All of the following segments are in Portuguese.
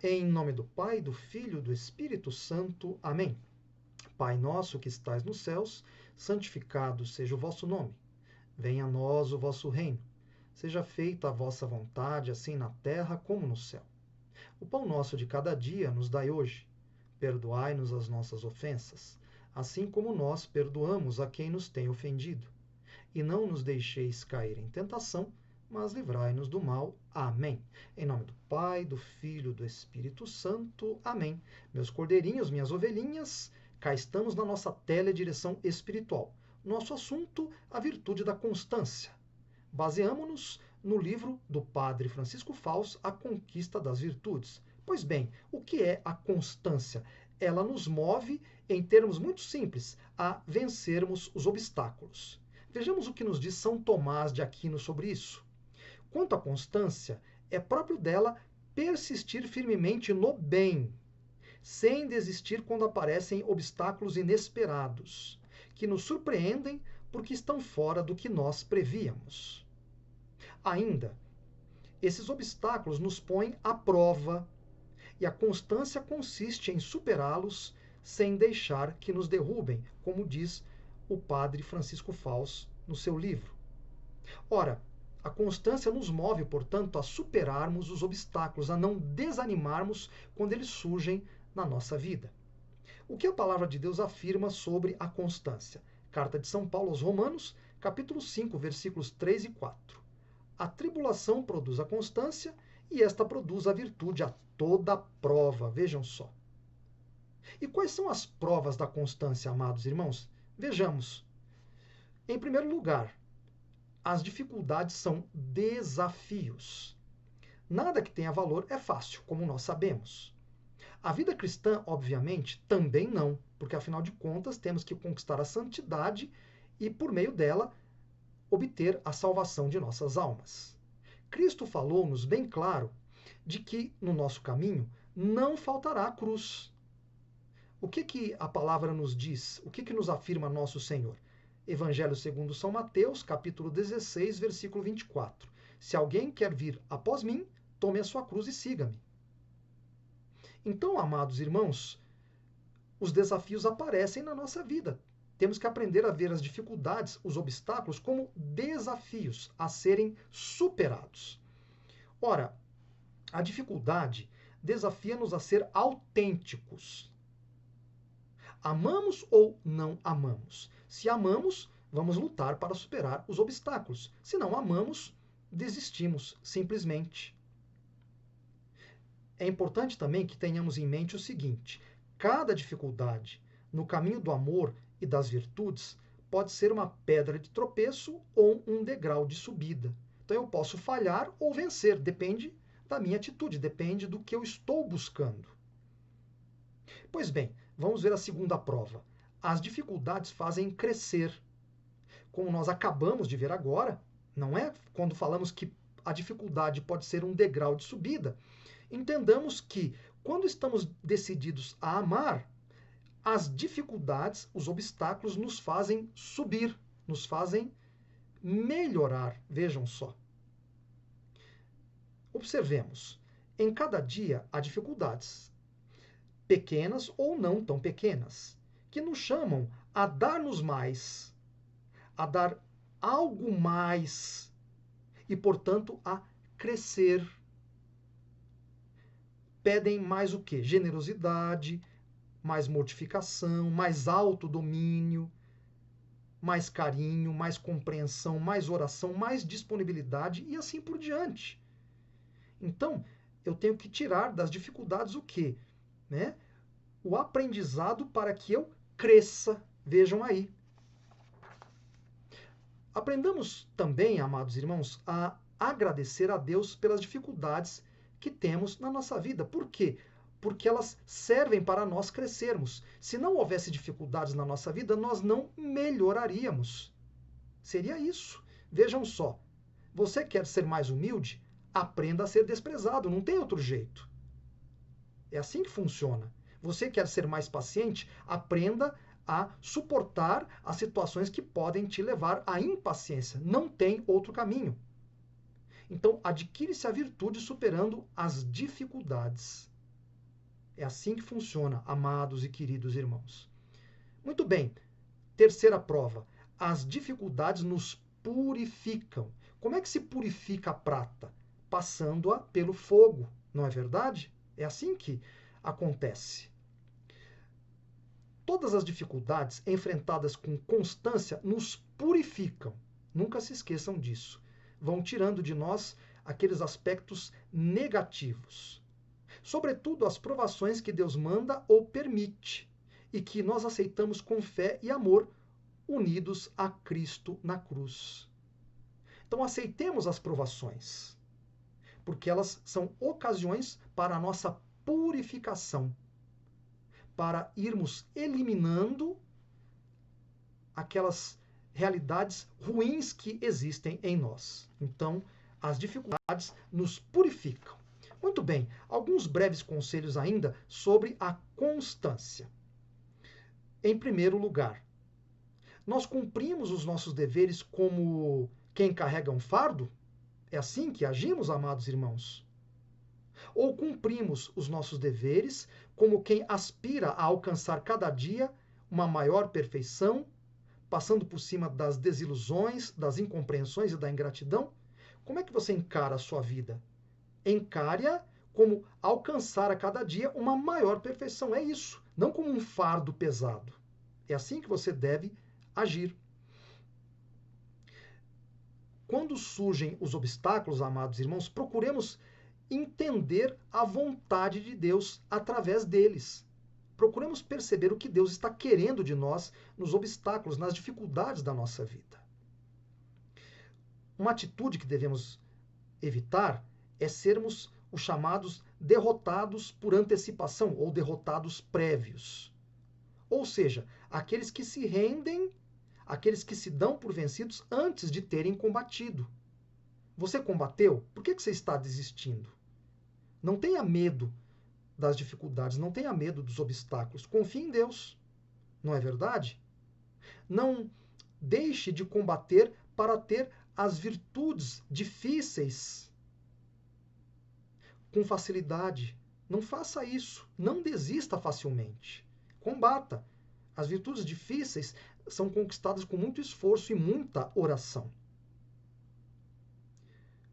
Em nome do Pai, do Filho e do Espírito Santo. Amém. Pai nosso que estais nos céus, santificado seja o vosso nome. Venha a nós o vosso reino. Seja feita a vossa vontade, assim na terra como no céu. O pão nosso de cada dia nos dai hoje. Perdoai-nos as nossas ofensas, assim como nós perdoamos a quem nos tem ofendido. E não nos deixeis cair em tentação, mas livrai-nos do mal. Amém. Em nome do Pai, do Filho e do Espírito Santo. Amém. Meus cordeirinhos, minhas ovelhinhas, cá estamos na nossa teledireção espiritual. Nosso assunto, a virtude da constância. Baseamo-nos no livro do Padre Francisco Fausto, A Conquista das Virtudes. Pois bem, o que é a constância? Ela nos move, em termos muito simples, a vencermos os obstáculos. Vejamos o que nos diz São Tomás de Aquino sobre isso. Quanto à constância, é próprio dela persistir firmemente no bem, sem desistir quando aparecem obstáculos inesperados, que nos surpreendem porque estão fora do que nós prevíamos. Ainda, esses obstáculos nos põem à prova, e a constância consiste em superá-los sem deixar que nos derrubem, como diz o Padre Francisco Fausto no seu livro. Ora, a constância nos move, portanto, a superarmos os obstáculos, a não desanimarmos quando eles surgem na nossa vida. O que a palavra de Deus afirma sobre a constância? Carta de São Paulo aos Romanos, capítulo 5, versículos 3 e 4. A tribulação produz a constância e esta produz a virtude a toda prova. Vejam só. E quais são as provas da constância, amados irmãos? Vejamos. Em primeiro lugar, as dificuldades são desafios. Nada que tenha valor é fácil, como nós sabemos. A vida cristã, obviamente, também não, porque afinal de contas temos que conquistar a santidade e, por meio dela, obter a salvação de nossas almas. Cristo falou-nos bem claro de que no nosso caminho não faltará a cruz. O que a palavra nos diz? O que nos afirma nosso Senhor? Evangelho segundo São Mateus, capítulo 16, versículo 24. Se alguém quer vir após mim, tome a sua cruz e siga-me. Então, amados irmãos, os desafios aparecem na nossa vida. Temos que aprender a ver as dificuldades, os obstáculos, como desafios a serem superados. Ora, a dificuldade desafia-nos a ser autênticos. Amamos ou não amamos? Se amamos, vamos lutar para superar os obstáculos. Se não amamos, desistimos, simplesmente. É importante também que tenhamos em mente o seguinte: cada dificuldade no caminho do amor e das virtudes pode ser uma pedra de tropeço ou um degrau de subida. Então eu posso falhar ou vencer, depende da minha atitude, depende do que eu estou buscando. Pois bem, vamos ver a segunda prova. As dificuldades fazem crescer. Como nós acabamos de ver agora, não é? Quando falamos que a dificuldade pode ser um degrau de subida, entendamos que quando estamos decididos a amar, as dificuldades, os obstáculos nos fazem subir, nos fazem melhorar. Vejam só. Observemos. Em cada dia há dificuldades, pequenas ou não tão pequenas, que nos chamam a dar-nos mais, a dar algo mais e, portanto, a crescer. Pedem mais o quê? Generosidade, mais mortificação, mais autodomínio, mais carinho, mais compreensão, mais oração, mais disponibilidade e assim por diante. Então, eu tenho que tirar das dificuldades o quê? Né? O aprendizado para que eu cresça. Vejam aí. Aprendamos também, amados irmãos, a agradecer a Deus pelas dificuldades que temos na nossa vida. Por quê? Porque elas servem para nós crescermos. Se não houvesse dificuldades na nossa vida, nós não melhoraríamos. Seria isso. Vejam só. Você quer ser mais humilde? Aprenda a ser desprezado. Não tem outro jeito. É assim que funciona. Você quer ser mais paciente? Aprenda a suportar as situações que podem te levar à impaciência. Não tem outro caminho. Então, adquire-se a virtude superando as dificuldades. É assim que funciona, amados e queridos irmãos. Muito bem, terceira prova. As dificuldades nos purificam. Como é que se purifica a prata? Passando-a pelo fogo, não é verdade? É assim que acontece. Todas as dificuldades enfrentadas com constância nos purificam. Nunca se esqueçam disso. Vão tirando de nós aqueles aspectos negativos. Sobretudo as provações que Deus manda ou permite e que nós aceitamos com fé e amor, unidos a Cristo na cruz. Então aceitemos as provações, porque elas são ocasiões para a nossa purificação, para irmos eliminando aquelas realidades ruins que existem em nós. Então, as dificuldades nos purificam. Muito bem, alguns breves conselhos ainda sobre a constância. Em primeiro lugar, nós cumprimos os nossos deveres como quem carrega um fardo? É assim que agimos, amados irmãos? Ou cumprimos os nossos deveres como quem aspira a alcançar cada dia uma maior perfeição, passando por cima das desilusões, das incompreensões e da ingratidão? Como é que você encara a sua vida? Encare-a como alcançar a cada dia uma maior perfeição. É isso, não como um fardo pesado. É assim que você deve agir. Quando surgem os obstáculos, amados irmãos, procuremos entender a vontade de Deus através deles. Procuremos perceber o que Deus está querendo de nós nos obstáculos, nas dificuldades da nossa vida. Uma atitude que devemos evitar é sermos os chamados derrotados por antecipação ou derrotados prévios. Ou seja, aqueles que se rendem, aqueles que se dão por vencidos antes de terem combatido. Você combateu? Por que você está desistindo? Não tenha medo das dificuldades, não tenha medo dos obstáculos. Confie em Deus. Não é verdade? Não deixe de combater para ter as virtudes difíceis com facilidade. Não faça isso. Não desista facilmente. Combata. As virtudes difíceis são conquistadas com muito esforço e muita oração.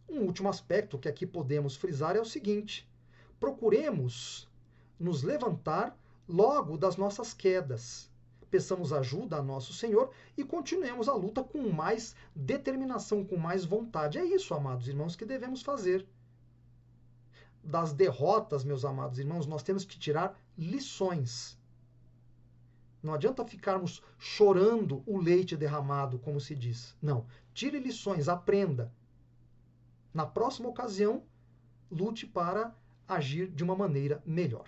Um último aspecto que aqui podemos frisar é o seguinte: procuremos nos levantar logo das nossas quedas. Peçamos ajuda a nosso Senhor e continuemos a luta com mais determinação, com mais vontade. É isso, amados irmãos, que devemos fazer. Das derrotas, meus amados irmãos, nós temos que tirar lições. Não adianta ficarmos chorando o leite derramado, como se diz. Não. Tire lições, aprenda. Na próxima ocasião, lute para agir de uma maneira melhor.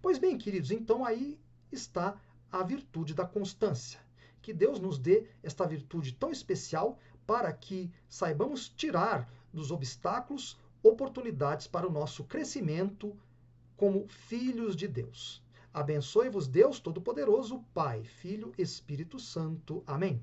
Pois bem, queridos, então aí está a virtude da constância. Que Deus nos dê esta virtude tão especial para que saibamos tirar dos obstáculos oportunidades para o nosso crescimento como filhos de Deus. Abençoe-vos Deus Todo-Poderoso, Pai, Filho, Espírito Santo. Amém.